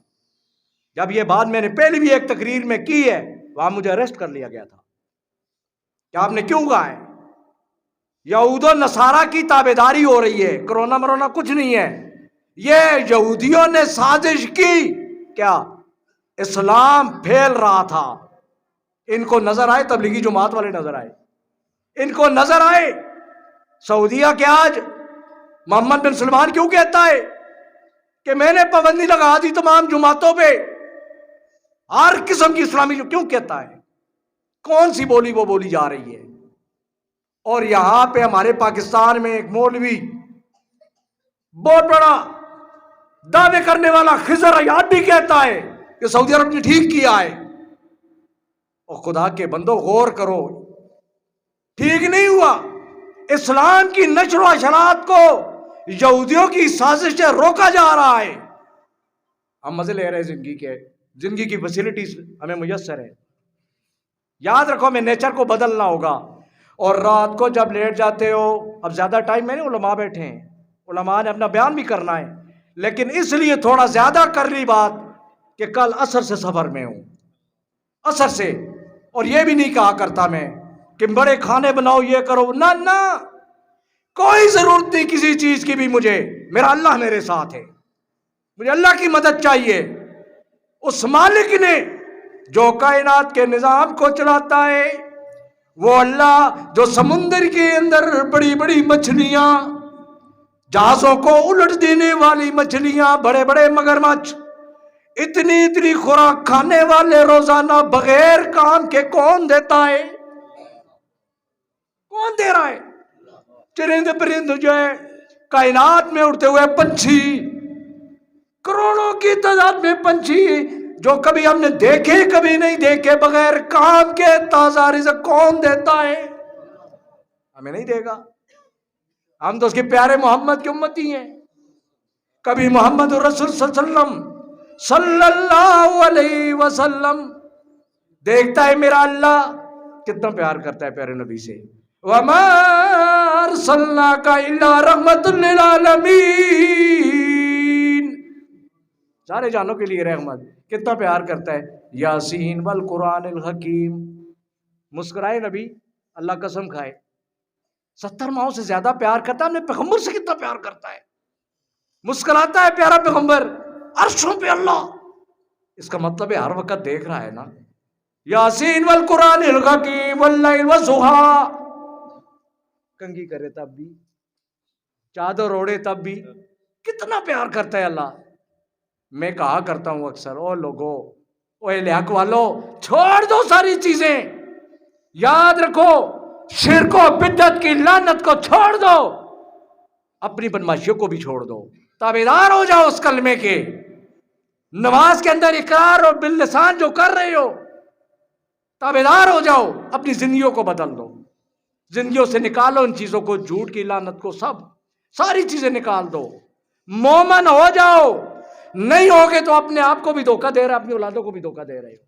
جب یہ بات میں نے پہلے بھی ایک تقریر میں کی ہے، وہاں مجھے اریسٹ کر لیا گیا تھا کہ آپ نے کیوں کہا ہے؟ یہود و نصارہ کی تابعداری ہو رہی ہے، کرونا مرونا کچھ نہیں ہے۔ یہ یہودیوں نے سازش کی، کیا؟ اسلام پھیل رہا تھا، ان کو نظر آئے، تبلیغی جماعت والے نظر آئے، ان کو نظر آئے۔ سعودیہ کے آج محمد بن سلمان کیوں کہتا ہے کہ میں نے پابندی لگا دی تمام جماعتوں پہ، ہر قسم کی اسلامی، کیوں کہتا ہے؟ کون سی بولی وہ بولی جا رہی ہے؟ اور یہاں پہ ہمارے پاکستان میں ایک مولوی بہت بڑا دعوے کرنے والا خضر حیات بھی کہتا ہے کہ سعودی عرب نے ٹھیک کیا ہے۔ اور خدا کے بندو غور کرو، ٹھیک نہیں ہوا۔ اسلام کی نشر و اشاعت کو یہودیوں کی سازش سے روکا جا رہا ہے۔ ہم مزے لے رہے ہیں زندگی کے، زندگی کی فیسلٹیز ہمیں میسر ہے۔ یاد رکھو، ہمیں نیچر کو بدلنا ہوگا۔ اور رات کو جب لیٹ جاتے ہو، اب زیادہ ٹائم میں نہیں، علماء بیٹھے ہیں، علماء نے اپنا بیان بھی کرنا ہے، لیکن اس لیے تھوڑا زیادہ کر لی بات کہ کل عصر سے سفر میں ہوں، عصر سے۔ اور یہ بھی نہیں کہا کرتا میں کہ بڑے کھانے بناؤ، یہ کرو، نہ، کوئی ضرورت نہیں کسی چیز کی بھی مجھے، میرا اللہ میرے ساتھ ہے، مجھے اللہ کی مدد چاہیے۔ اس مالک نے جو کائنات کے نظام کو چلاتا ہے، وہ اللہ جو سمندر کے اندر بڑی بڑی مچھلیاں، جہازوں کو الٹ دینے والی مچھلیاں، بڑے بڑے مگرمچھ، اتنی خوراک کھانے والے روزانہ بغیر کام کے کون دیتا ہے؟ کون دے رہا ہے؟ چرند پرند جو ہے، کائنات میں اڑتے ہوئے پنچھی، کروڑوں کی تعداد میں پنچھی جو کبھی ہم نے دیکھے کبھی نہیں دیکھے، بغیر کام کے تازہ رزق کون دیتا ہے؟ ہمیں نہیں دے گا، ہم تو اس کے پیارے محمد کی امتی ہیں۔ کبھی محمد الرسول صلی اللہ علیہ وسلم دیکھتا ہے میرا اللہ کتنا پیار کرتا ہے پیارے نبی سے، وَمَا أَرْسَلْنَاكَ إِلَّا رَحْمَةً لِّلْعَالَمِينَ، سارے جانوں کے لیے رحمت، کتنا پیار کرتا ہے۔ یاسین والقرآن الحکیم، مسکرائے نبی، اللہ قسم کھائے 70 ماہوں سے زیادہ پیار کرتا ہے، ہم نے پیغمبر سے کتنا پیار کرتا ہے، مسکراتا ہے پیارا پیغمبر، عرشوں پہ اللہ، اس کا مطلب ہے ہر وقت دیکھ رہا ہے نا۔ یاسین والقرآن الحکیم واللیل والضحیٰ، کنگھی کرے تب بھی، چادر اوڑے تب بھی، کتنا پیار کرتا ہے اللہ۔ میں کہا کرتا ہوں اکثر، او لوگو، او اہل حق والو، چھوڑ دو ساری چیزیں، یاد رکھو شرک و بدعت کی لعنت کو چھوڑ دو، اپنی بدمعاشیوں کو بھی چھوڑ دو، تابعدار ہو جاؤ اس کلمے کے، نماز کے اندر اقرار اور باللسان جو کر رہے ہو، تابعدار ہو جاؤ، اپنی زندگیوں کو بدل دو، زندگیوں سے نکالو ان چیزوں کو، جھوٹ کی لعنت کو، ساری چیزیں نکال دو، مومن ہو جاؤ۔ نہیں ہوگے تو اپنے آپ کو بھی دھوکہ دے رہے، اپنی اولادوں کو بھی دھوکہ دے رہے ہو۔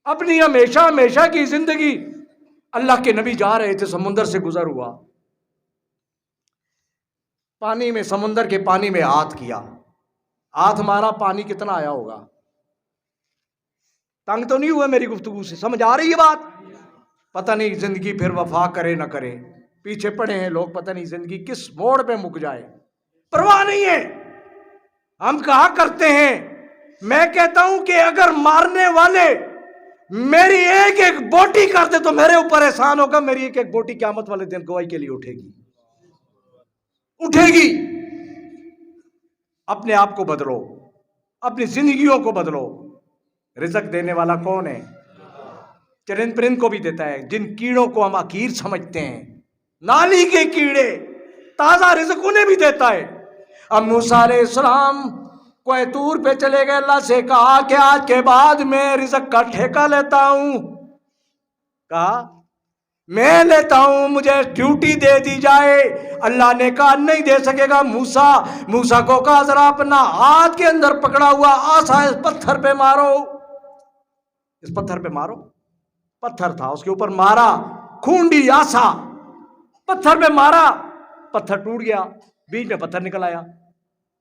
اپنی ہمیشہ کی زندگی، اللہ کے نبی جا رہے تھے، سمندر سے گزر ہوا، پانی میں، سمندر کے پانی میں ہاتھ کیا، ہاتھ مارا، پانی کتنا آیا ہوگا؟ تنگ تو نہیں ہوئے میری گفتگو سے؟ سمجھ آ رہی ہے بات؟ پتہ نہیں زندگی پھر وفا کرے نہ کرے، پیچھے پڑے ہیں لوگ، پتہ نہیں زندگی کس موڑ پہ مک جائے، پرواہ نہیں ہے۔ ہم کہا کرتے ہیں میں کہتا ہوں کہ اگر مارنے والے میری ایک ایک بوٹی کر دے تو میرے اوپر احسان ہوگا. میری ایک ایک بوٹی قیامت والے دن گواہی کے لیے اٹھے گی. اپنے آپ کو بدلو, اپنی زندگیوں کو بدلو. رزق دینے والا کون ہے؟ چرند پرند کو بھی دیتا ہے. جن کیڑوں کو ہم حقیر سمجھتے ہیں, نالی کے کیڑے, تازہ رزق انہیں بھی دیتا ہے. اب موسیٰ علیہ السلام کوہ طور پہ چلے گئے, اللہ سے کہا کہ آج کے بعد میں رزق کا ٹھیکہ لیتا ہوں. کہا میں لیتا ہوں, مجھے ڈیوٹی دے دی جائے. اللہ نے کہا نہیں دے سکے گا موسیٰ کو کہا ذرا اپنا ہاتھ کے اندر پکڑا ہوا آسا اس پتھر پہ مارو, اس پتھر پہ مارو. پتھر تھا, اس کے اوپر مارا, کھونڈی آسا پتھر پہ مارا, پتھر ٹوٹ گیا, بیچ میں پتھر نکل آیا.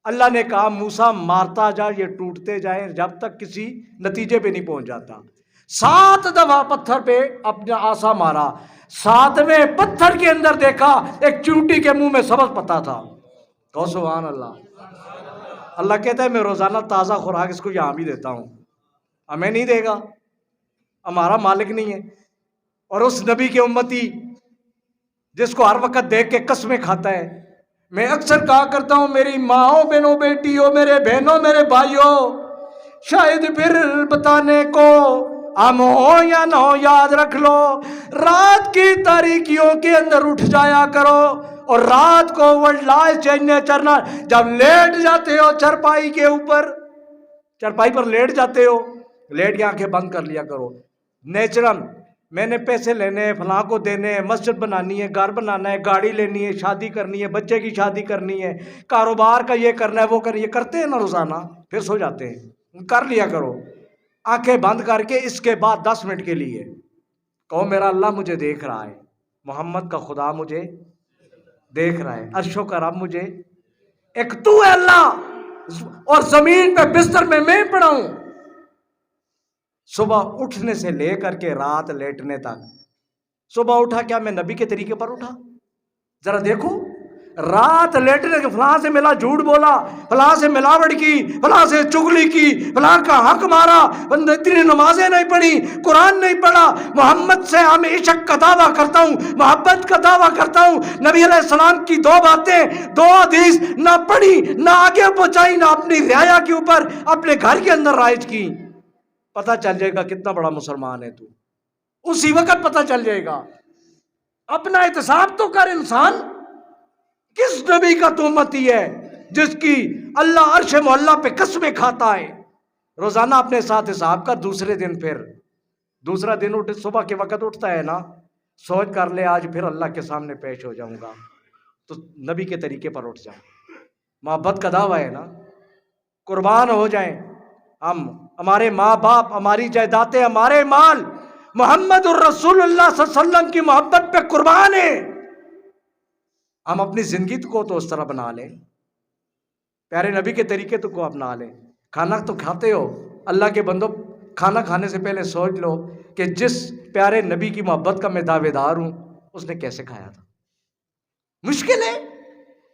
اللہ نے کہا موسیٰ مارتا جا, یہ ٹوٹتے جائیں جب تک کسی نتیجے پہ نہیں پہنچ جاتا. 7 دفعہ پتھر پہ اپنا آسا مارا. 7ویں پتھر کے اندر دیکھا ایک چونٹی کے منہ میں سبز پتا تھا. تو سبحان اللہ. اللہ کہتا ہے میں روزانہ تازہ خوراک اس کو یہاں بھی دیتا ہوں, ہمیں نہیں دے گا, ہمارا مالک نہیں ہے. اور اس نبی کے امتی جس کو ہر وقت دیکھ کے قسمیں کھاتا ہے. میں اکثر کہا کرتا ہوں میری ماں, بہنوں, بیٹیوں, میرے بہنوں, میرے بھائیوں, شاید پھر بتانے کو ہم ہو یا نہ ہو, یاد رکھ لو رات کی تاریکیوں کے اندر اٹھ جایا کرو. اور رات کو ورلڈ چیننے چرنا, جب لیٹ جاتے ہو چرپائی کے اوپر, چرپائی پر لیٹ جاتے ہو, لیٹ کے آنکھیں بند کر لیا کرو. نیچرل میں نے پیسے لینے ہیں, فلاں کو دینے ہیں, مسجد بنانی ہے, گھر بنانا ہے, گاڑی لینی ہے, شادی کرنی ہے, بچے کی شادی کرنی ہے, کاروبار کا یہ کرنا ہے, وہ کرنا ہے, کرتے ہیں نا روزانہ, پھر سو جاتے ہیں. کر لیا کرو آنکھیں بند کر کے. اس کے بعد 10 منٹ کے لیے کہو میرا اللہ مجھے دیکھ رہا ہے, محمد کا خدا مجھے دیکھ رہا ہے, عرش و کرم مجھے, ایک تو ہے اللہ اور زمین پہ بستر میں پڑا ہوں. صبح اٹھنے سے لے کر کے رات لیٹنے تک. صبح اٹھا کیا میں نبی کے طریقے پر اٹھا؟ ذرا دیکھو, رات لیٹنے کے فلاں سے ملا جھوٹ بولا, فلاں سے ملاوٹ کی, فلاں سے چغلی کی, فلاں کا حق مارا, اتنی نمازیں نہیں پڑھی, قرآن نہیں پڑھا, محمد سے ہم عشق کا دعویٰ کرتا ہوں, محبت کا دعویٰ کرتا ہوں. نبی علیہ السلام کی 2 باتیں, 2 حدیث نہ پڑھی, نہ آگے پہنچائی, نہ اپنی رعایا کے اوپر اپنے گھر کے اندر رائج کی. پتہ چل جائے گا کتنا بڑا مسلمان ہے تو, اسی وقت پتہ چل جائے گا. اپنا احتساب تو کر انسان, کس نبی کا تو امتی ہے جس کی اللہ عرش معلیٰ پہ قسمیں کھاتا ہے. روزانہ اپنے ساتھ حساب کر. دوسرے دن پھر دوسرا دن اٹھ, صبح کے وقت اٹھتا ہے نا, سوچ کر لے آج پھر اللہ کے سامنے پیش ہو جاؤں گا, تو نبی کے طریقے پر اٹھ جاؤں. محبت کا دعویٰ ہے نا, قربان ہو جائیں ہم, ہمارے ماں باپ, ہماری جائیدادیں, ہمارے مال محمد الرسول اللہ صلی اللہ علیہ وسلم کی محبت پہ قربان ہے. ہم اپنی زندگی کو تو اس طرح بنا لیں, پیارے نبی کے طریقے تو کو اپنا لیں. کھانا تو کھاتے ہو, اللہ کے بندو کھانا کھانے سے پہلے سوچ لو کہ جس پیارے نبی کی محبت کا میں دعوے دار ہوں اس نے کیسے کھایا تھا. مشکل ہے,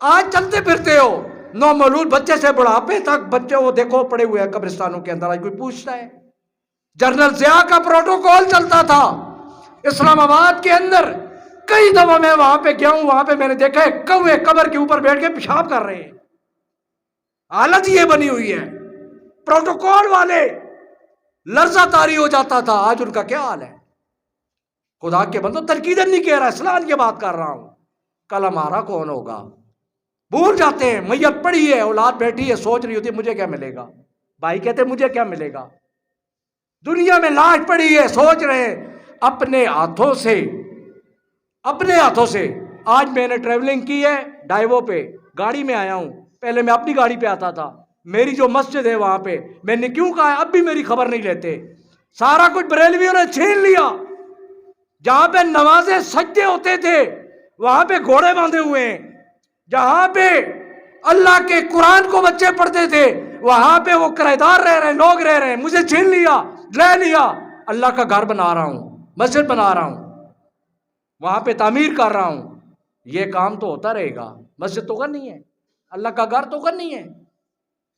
آج چلتے پھرتے ہو, نومولود بچے سے بڑھاپے تک بچے وہ دیکھو پڑے ہوئے ہیں قبرستانوں کے اندر. آج کوئی پوچھتا ہے؟ جنرل ضیاء کا پروٹوکول چلتا تھا اسلام آباد کے اندر, کئی دفعہ میں وہاں پہ گیا ہوں, وہاں پہ میں نے دیکھا ہے کوے قبر کے اوپر بیٹھ کے پیشاب کر رہے ہیں. حالت یہ بنی ہوئی ہے, پروٹوکول والے لرزہ طاری ہو جاتا تھا, آج ان کا کیا حال ہے؟ خدا کے بندو تنقیدن نہیں کہہ رہا, اسلام کی بات کر رہا ہوں. کل ہمارا کون ہوگا بھول جاتے ہیں. میت پڑی ہے, اولاد بیٹھی ہے, سوچ رہی ہوتی ہے مجھے کیا ملے گا, بھائی کہتے مجھے کیا ملے گا. دنیا میں لاش پڑی ہے, سوچ رہے ہیں اپنے ہاتھوں سے. آج میں نے ٹریولنگ کی ہے ڈائیو پہ, گاڑی میں آیا ہوں, پہلے میں اپنی گاڑی پہ آتا تھا. میری جو مسجد ہے وہاں پہ میں نے کیوں کہا اب بھی میری خبر نہیں لیتے, سارا کچھ بریلویوں نے چھین لیا. جہاں پہ نمازیں سجدے ہوتے تھے وہاں پہ گھوڑے باندھے ہوئے ہیں, جہاں پہ اللہ کے قرآن کو بچے پڑھتے تھے وہاں پہ وہ کرایہ دار رہ رہے ہیں, لوگ رہ رہے ہیں. مجھے چھین لیا, لے لیا. اللہ کا گھر بنا رہا ہوں, مسجد بنا رہا ہوں, وہاں پہ تعمیر کر رہا ہوں. یہ کام تو ہوتا رہے گا, مسجد تو کرنی ہے, اللہ کا گھر تو کرنی ہے.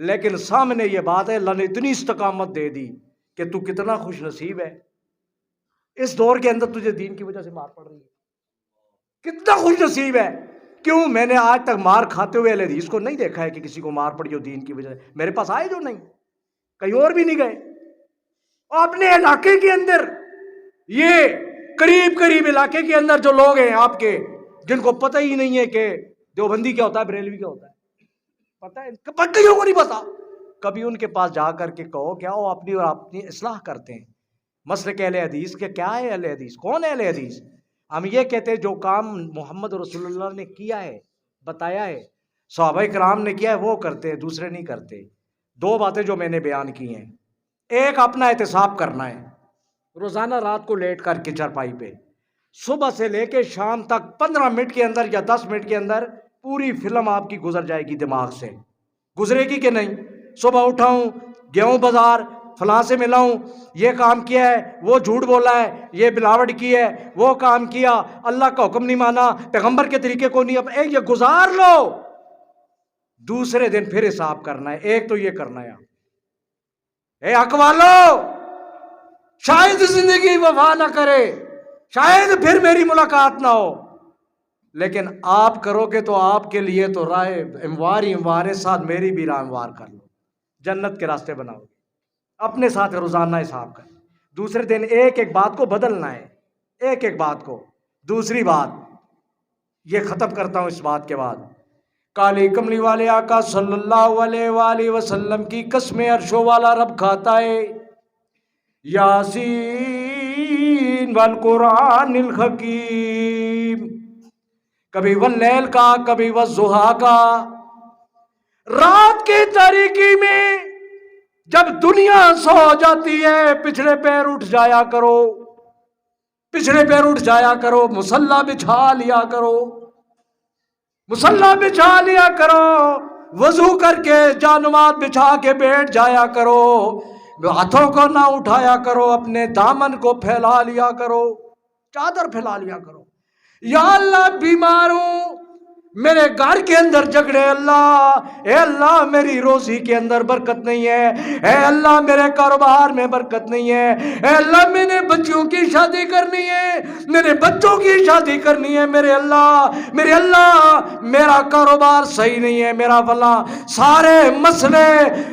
لیکن سامنے یہ بات ہے، اللہ نے اتنی استقامت دے دی کہ تو کتنا خوش نصیب ہے، اس دور کے اندر تجھے دین کی وجہ سے مار پڑ رہی ہے، کتنا خوش نصیب ہے۔ کیوں؟ میں نے آج تک مار کھاتے ہوئے اہل حدیث کو نہیں دیکھا ہے کہ کسی کو مار پڑی ہو دین کی وجہ سے، میرے پاس آئے جو نہیں، کہیں اور بھی نہیں گئے، اور اپنے علاقے کے اندر، یہ قریب علاقے کے اندر جو لوگ ہیں آپ کے، جن کو پتہ ہی نہیں ہے کہ دیوبندی کیا ہوتا ہے، بریلوی کیا ہوتا ہے، پتہ ہے کئیوں کو نہیں پتا، کبھی ان کے پاس جا کر کے کہو کیا وہ اپنی اور اپنی اصلاح کرتے ہیں۔ مسلک اہل حدیث کے کیا ہے؟ اہل حدیث کون ہے؟ اہل حدیث ہم یہ کہتے ہیں جو کام محمد رسول اللہ نے کیا ہے، بتایا ہے، صحابہ کرام نے کیا ہے، وہ کرتے ہیں، دوسرے نہیں کرتے۔ دو باتیں جو میں نے بیان کی ہیں، ایک اپنا احتساب کرنا ہے، روزانہ رات کو لیٹ کر کے چارپائی پہ، صبح سے لے کے شام تک 15 منٹ کے اندر یا 10 منٹ کے اندر پوری فلم آپ کی گزر جائے گی، دماغ سے گزرے گی کہ نہیں؟ صبح اٹھاؤں، گیا ہوں بازار، فلاں سے ملا ہوں، یہ کام کیا ہے، وہ جھوٹ بولا ہے، یہ بلاوٹ کی ہے، وہ کام کیا، اللہ کا حکم نہیں مانا، پیغمبر کے طریقے کو نہیں، یہ گزار لو، دوسرے دن پھر حساب کرنا ہے۔ ایک تو یہ کرنا ہے، اے حق والو، شاید زندگی وفا نہ کرے، شاید پھر میری ملاقات نہ ہو، لیکن آپ کرو گے تو آپ کے لیے تو راہ اموار ہی اموار ہے، ساتھ میری بھی راہ اموار کر لو، جنت کے راستے بناؤ گے، اپنے ساتھ روزانہ حساب کر۔ دوسرے دن ایک ایک بات کو بدلنا ہے، ایک ایک بات کو۔ دوسری بات یہ ختم کرتا ہوں اس بات کے بعد، کالی کملی والے آقا صلی اللہ علیہ وآلہ وسلم کی قسمیں عرشوں والا رب کھاتا ہے، یاسین والقرآن الحکیم، کبھی واللیل کا، کبھی والضحیٰ کا۔ رات کی تاریکی میں جب دنیا سو جاتی ہے، پچھلے پیر اٹھ جایا کرو، پچھلے پیر اٹھ جایا کرو، مصلی بچھا لیا کرو، مصلی بچھا لیا کرو، وضو کر کے جانماز بچھا کے بیٹھ جایا کرو، ہاتھوں کو نہ اٹھایا کرو، اپنے دامن کو پھیلا لیا کرو، چادر پھیلا لیا کرو۔ یا اللہ بیمار ہوں، میرے گھر کے اندر جھگڑے، اللہ اے اللہ میری روزی کے اندر برکت نہیں ہے، اے اللہ میرے کاروبار میں برکت نہیں ہے، اے اللہ میں نے بچیوں کی شادی کرنی ہے، میرے بچوں کی شادی کرنی ہے، میرے اللہ میرا کاروبار صحیح نہیں ہے، میرا فلاں، سارے مسئلے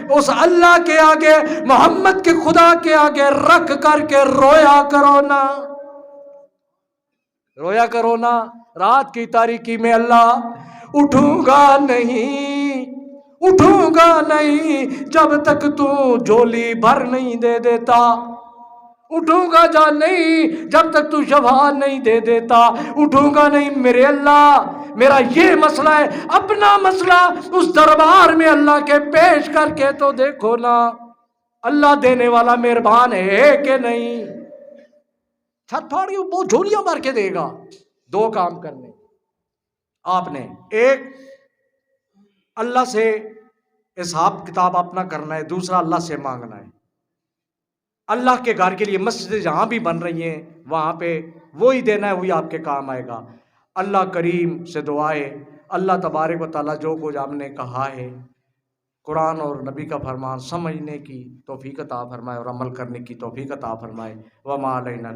اس اللہ کے آگے، محمد کے خدا کے آگے رکھ کر کے رویا کرو نا، رویا کرو نا۔ رات کی تاریکی میں اللہ اٹھوں گا نہیں جب تک تو جھولی بھر نہیں دے دیتا، اٹھوں گا نہیں جب تک تو شفاعت نہیں دے دیتا، اٹھوں گا نہیں میرے اللہ، میرا یہ مسئلہ ہے، اپنا مسئلہ اس دربار میں اللہ کے پیش کر کے تو دیکھو نا، اللہ دینے والا مہربان ہے کہ نہیں؟ چھت پھاڑیوں وہ جھولیاں مار کے دے گا۔ دو کام کرنے آپ نے، ایک اللہ سے حساب کتاب اپنا کرنا ہے، دوسرا اللہ سے مانگنا ہے۔ اللہ کے گھر کے لیے مسجدیں جہاں بھی بن رہی ہیں وہاں پہ وہی دینا ہے، وہی آپ کے کام آئے گا۔ اللہ کریم سے دعا ہے، اللہ تبارک و تعالیٰ جو کچھ آپ نے کہا ہے، قرآن اور نبی کا فرمان سمجھنے کی توفیق عطا فرمائے اور عمل کرنے کی توفیق عطا فرمائے۔ وما علینا